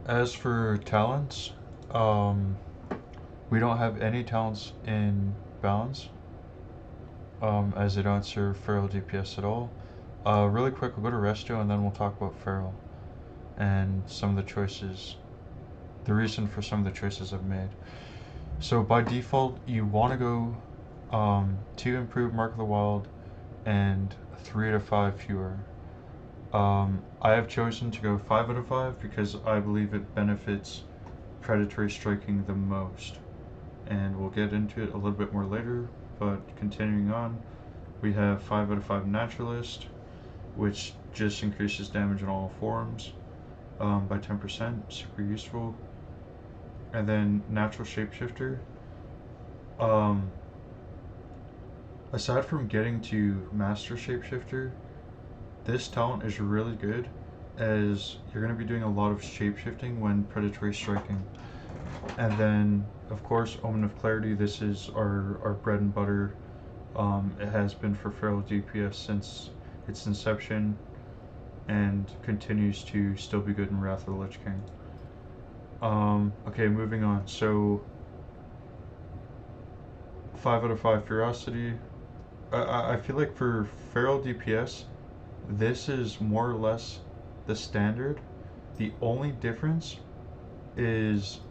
As for talents, um, we don't have any talents in balance, as they don't serve Feral DPS at all. Really quick, we'll go to Resto and then we'll talk about Feral and some of the choices, the reason for some of the choices I've made. So by default, you want to go 2 improve Mark of the Wild and 3 out of 5 fewer. I have chosen to go 5 out of 5 because I believe it benefits predatory striking the most. And we'll get into it a little bit more later, but continuing on, we have 5 out of 5 Naturalist, which just increases damage in all forms by 10%, super useful. And then Natural Shapeshifter. Um, Aside from getting to Master Shapeshifter, this talent is really good as you're going to be doing a lot of shapeshifting when predatory striking. And then, of course, Omen of Clarity. This is our bread and butter. It has been for Feral DPS since its inception and continues to still be good in Wrath of the Lich King. Okay, moving on. So, 5 out of 5 Ferocity. I feel like for Feral DPS, this is more or less the standard. The only difference is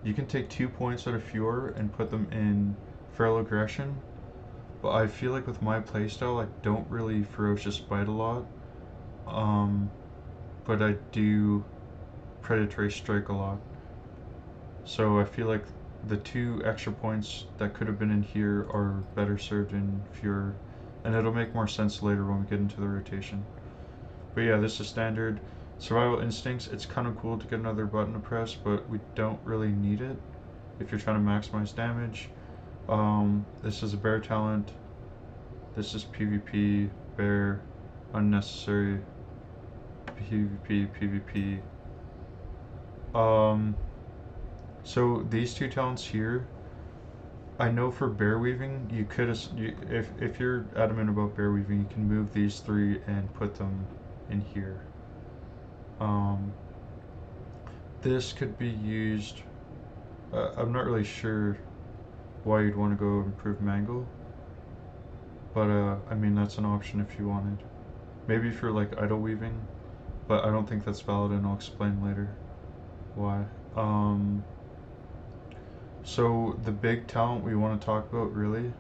you can take 2 points out of Fewer and put them in Feral Aggression, but I feel like with my playstyle, I don't really Ferocious Bite a lot, but I do Predatory Strike a lot. So I feel like the 2 extra points that could have been in here are better served in Fewer, and it'll make more sense later when we get into the rotation. But yeah, this is standard. Survival Instincts, it's kind of cool to get another button to press, but we don't really need it if you're trying to maximize damage. This is a bear talent. This is PvP, bear, unnecessary, PvP, PvP. So these 2 talents here, I know for bear weaving, you could, if you're adamant about bear weaving, you can move these 3 and put them in here. This could be used. I'm not really sure why you'd want to go improve Mangle, but I mean that's an option if you wanted. Maybe for like idle weaving, but I don't think that's valid, and I'll explain later why. So the big talent we want to talk about really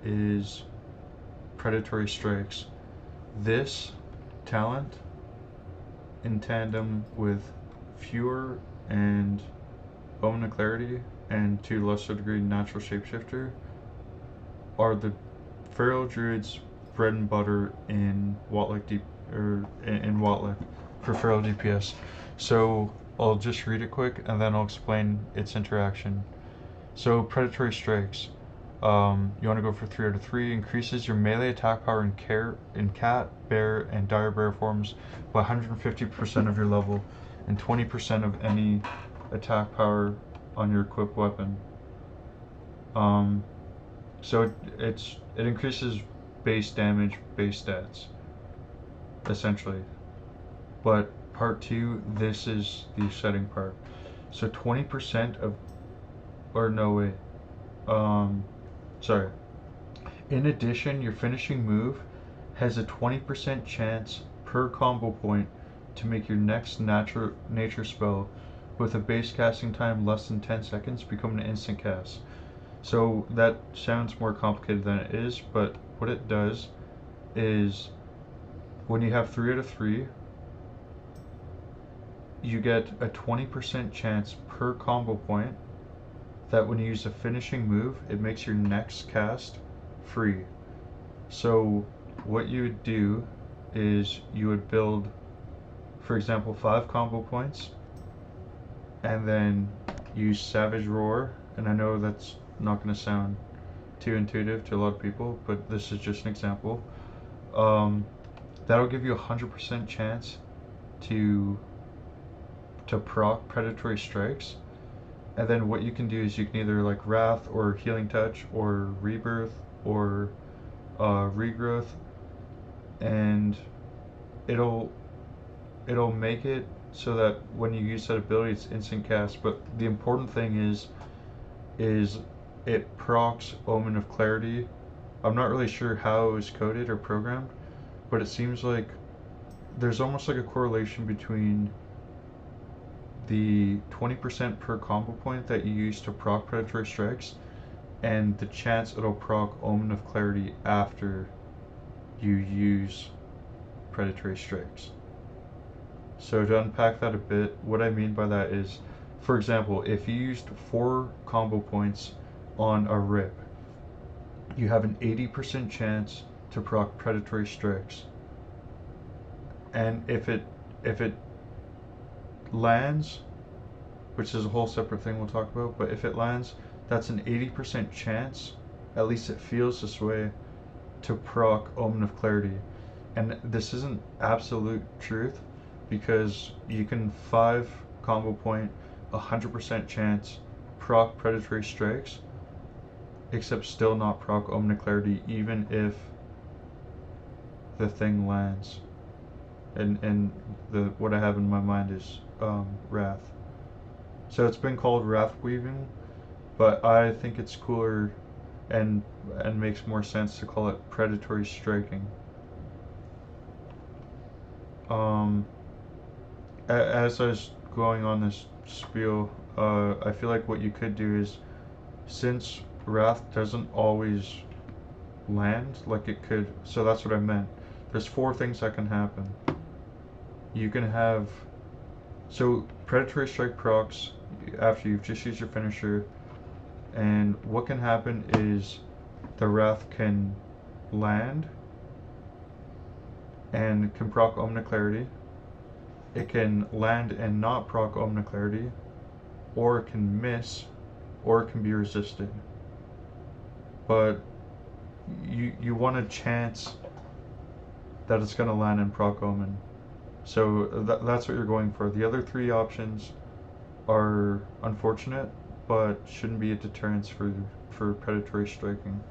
is Predatory Strikes. This talent, in tandem with Fewer and Omen of Clarity, and to a lesser degree Natural Shapeshifter, are the Feral Druid's bread and butter in WOTLK for Feral DPS. So I'll just read it quick and then I'll explain its interaction. So Predatory Strikes. You want to go for 3 out of 3. Increases your melee attack power in cat, bear, and dire bear forms by 150% of your level and 20% of any attack power on your equipped weapon. So it increases base damage, base stats, essentially. But part 2, this is the setting part. So 20% of, or no wait, sorry. In addition, your finishing move has a 20% chance per combo point to make your next nature spell with a base casting time less than 10 seconds become an instant cast. So that sounds more complicated than it is, but what it does is when you have 3 out of 3, you get a 20% chance per combo point that when you use a finishing move, it makes your next cast free. So what you would do is you would build, for example, 5 combo points, and then use Savage Roar, and I know that's not going to sound too intuitive to a lot of people, but this is just an example. That'll give you a 100% chance to proc Predatory Strikes, and then what you can do is you can either like Wrath or Healing Touch or Rebirth or Regrowth, and it'll make it so that when you use that ability, it's instant cast. But the important thing is it procs Omen of Clarity. I'm not really sure how it was coded or programmed, but it seems like there's almost like a correlation between the 20% per combo point that you use to proc Predatory Strikes and the chance it'll proc Omen of Clarity after you use Predatory Strikes. So to unpack that a bit, what I mean by that is, for example, if you used 4 combo points on a rip, you have an 80% chance to proc Predatory Strikes. And if it lands, which is a whole separate thing we'll talk about, but if it lands, that's an 80% chance, at least it feels this way, to proc Omen of Clarity. And this isn't absolute truth, because you can 5 combo point, 100% chance, proc Predatory Strikes, except still not proc Omen of Clarity, even if the thing lands. And what I have in my mind is Wrath. So it's been called Wrath Weaving, but I think it's cooler and makes more sense to call it Predatory Striking. As I was going on this spiel, I feel like what you could do is, since Wrath doesn't always land like it could, so that's what I meant. There's 4 things that can happen. You can have, so Predatory Strike procs after you've just used your finisher, and what can happen is the Wrath can land and can proc Omen of Clarity. It can land and not proc Omen of Clarity, or it can miss, or it can be resisted. But you want a chance that it's going to land and proc Omen. So that's what you're going for. The other 3 options are unfortunate, but shouldn't be a deterrence for Predatory Striking.